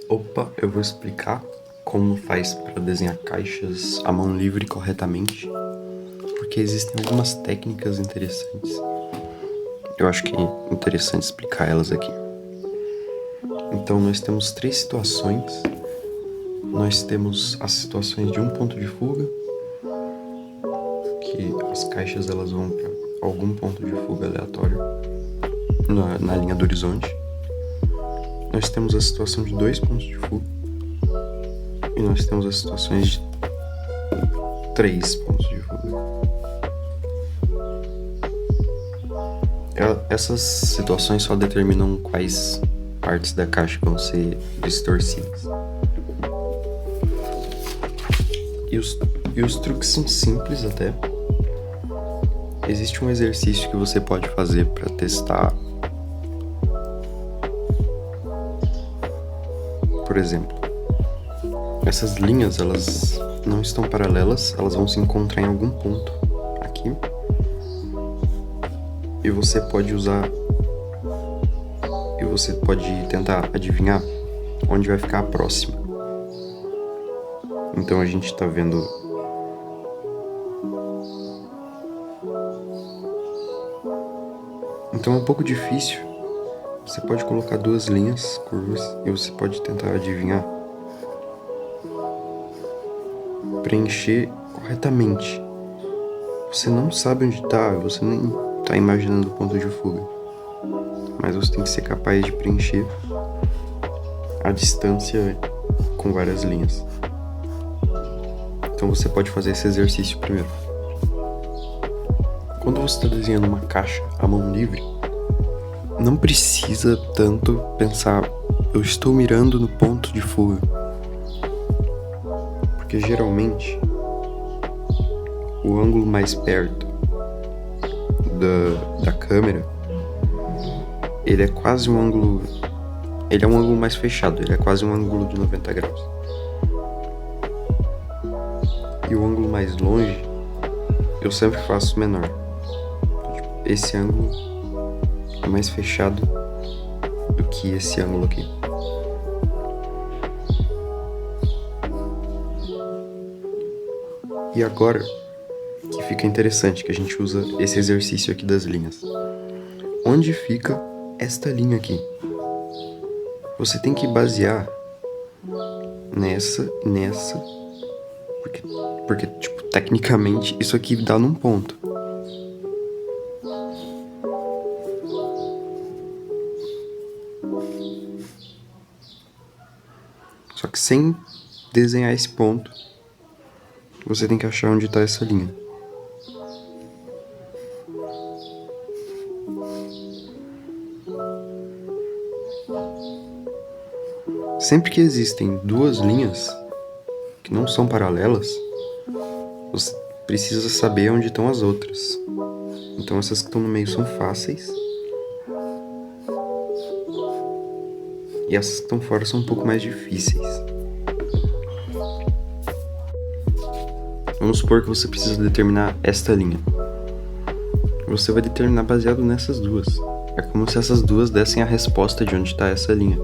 Opa, eu vou explicar como faz para desenhar caixas à mão livre corretamente, porque existem algumas técnicas interessantes. Eu acho que é interessante explicar elas aqui. Então, nós temos três situações. Nós temos as situações de um ponto de fuga, que as caixas elas vão para algum ponto de fuga aleatório na linha do horizonte. Nós temos a situação de dois pontos de fuga e nós temos as situações de três pontos de fuga. Essas situações só determinam quais partes da caixa vão ser distorcidas. E os truques são simples até. Existe um exercício que você pode fazer para testar. Por exemplo, essas linhas elas não estão paralelas, elas vão se encontrar em algum ponto aqui. E você pode tentar adivinhar onde vai ficar a próxima. Então a gente tá vendo Então é um pouco difícil. Você pode colocar duas linhas curvas e você pode tentar adivinhar, preencher corretamente. Você não sabe onde tá, você nem tá imaginando o ponto de fuga, mas você tem que ser capaz de preencher a distância com várias linhas. Então você pode fazer esse exercício primeiro. Quando você está desenhando uma caixa à mão livre, não precisa tanto pensar, eu estou mirando no ponto de fuga. Porque geralmente, o ângulo mais perto da câmera, ele é quase um ângulo... Ele é um ângulo mais fechado, ele é quase um ângulo de 90 graus. E o ângulo mais longe, eu sempre faço menor. Esse ângulo é mais fechado do que esse ângulo aqui. E agora que fica interessante que a gente usa esse exercício aqui das linhas. Onde fica esta linha aqui? Você tem que basear nessa, porque tipo, tecnicamente isso aqui dá num ponto. Só que sem desenhar esse ponto, você tem que achar onde está essa linha. Sempre que existem duas linhas que não são paralelas, você precisa saber onde estão as outras. Então essas que estão no meio são fáceis. E essas que estão fora são um pouco mais difíceis. Vamos supor que você precisa determinar esta linha. Você vai determinar baseado nessas duas. É como se essas duas dessem a resposta de onde está essa linha.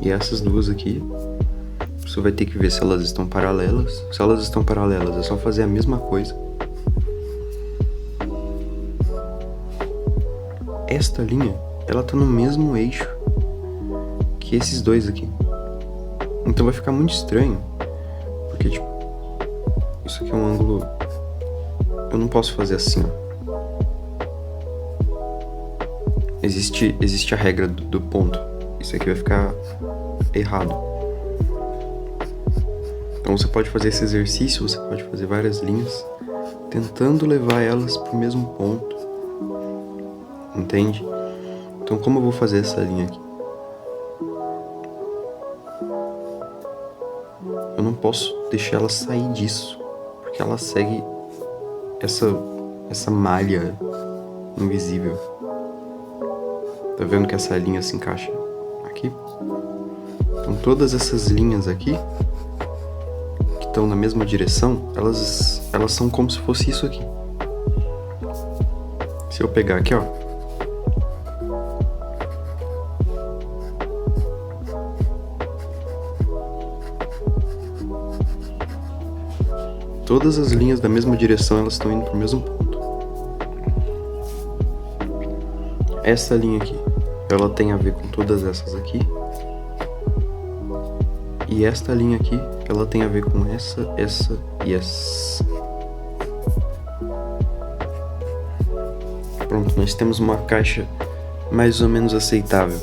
E essas duas aqui, você vai ter que ver se elas estão paralelas. Se elas estão paralelas, é só fazer a mesma coisa. Esta linha, ela tá no mesmo eixo que esses dois aqui. Então vai ficar muito estranho, porque tipo, isso aqui é um ângulo... Eu não posso fazer assim, ó. Existe a regra do ponto. Isso aqui vai ficar errado. Então você pode fazer esse exercício, você pode fazer várias linhas, tentando levar elas pro mesmo ponto. Entende? Então como eu vou fazer essa linha aqui? Eu não posso deixar ela sair disso, porque ela segue essa malha invisível. Tá vendo que essa linha se encaixa aqui? Então todas essas linhas aqui, que estão na mesma direção, elas são como se fosse isso aqui. Se eu pegar aqui, ó, todas as linhas da mesma direção, elas estão indo para o mesmo ponto. Essa linha aqui, ela tem a ver com todas essas aqui. E esta linha aqui, ela tem a ver com essa e essa. Pronto, nós temos uma caixa mais ou menos aceitável.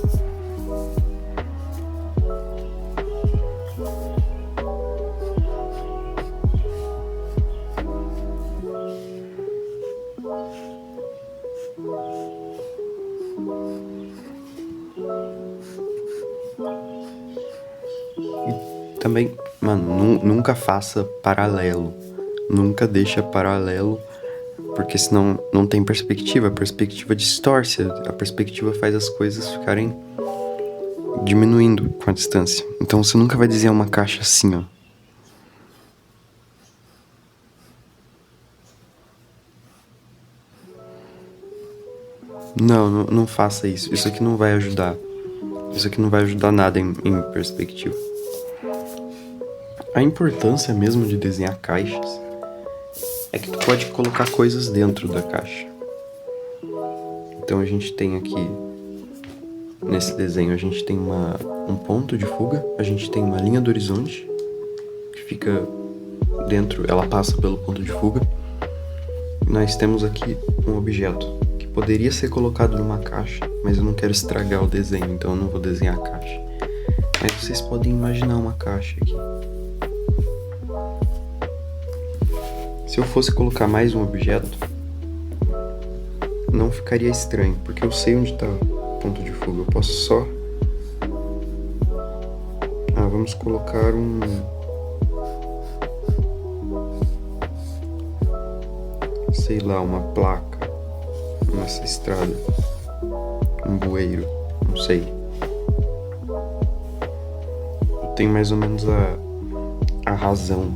E também, mano, nunca faça paralelo. Nunca deixa paralelo, porque senão não tem perspectiva. A perspectiva distorce, a perspectiva faz as coisas ficarem diminuindo com a distância. Então você nunca vai desenhar uma caixa assim, ó. Não faça isso. Isso aqui não vai ajudar. Isso aqui não vai ajudar nada em perspectiva. A importância mesmo de desenhar caixas é que tu pode colocar coisas dentro da caixa. Então a gente tem aqui, nesse desenho, a gente tem um ponto de fuga, a gente tem uma linha do horizonte, que fica dentro, ela passa pelo ponto de fuga. E nós temos aqui um objeto que poderia ser colocado numa caixa, mas eu não quero estragar o desenho, então eu não vou desenhar a caixa. Mas vocês podem imaginar uma caixa aqui. Se eu fosse colocar mais um objeto, não ficaria estranho, porque eu sei onde está o ponto de fuga. Eu posso só... vamos colocar sei lá, uma placa nessa estrada, um bueiro, não sei. Eu tenho mais ou menos a razão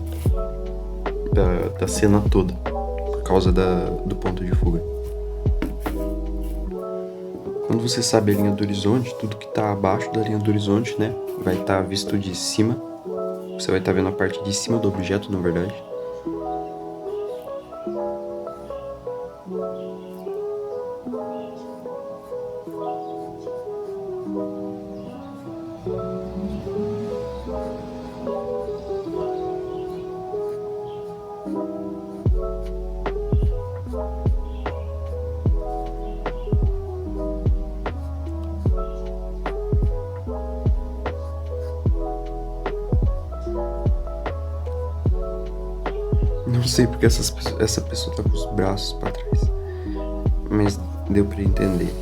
da cena toda, por causa do ponto de fuga. Quando você sabe a linha do horizonte, tudo que está abaixo da linha do horizonte, né, vai estar visto de cima. Você vai estar vendo a parte de cima do objeto, na verdade. Não sei porque essa pessoa tá com os braços para trás, mas deu para entender.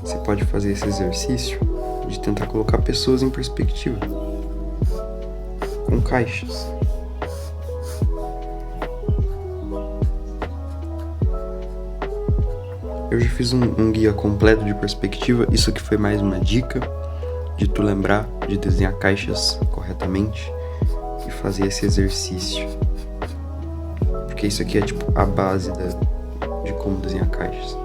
Você pode fazer esse exercício de tentar colocar pessoas em perspectiva, com caixas. Eu já fiz um guia completo de perspectiva, isso aqui foi mais uma dica de tu lembrar de desenhar caixas corretamente e fazer esse exercício. Porque isso aqui é tipo a base de como desenhar caixas.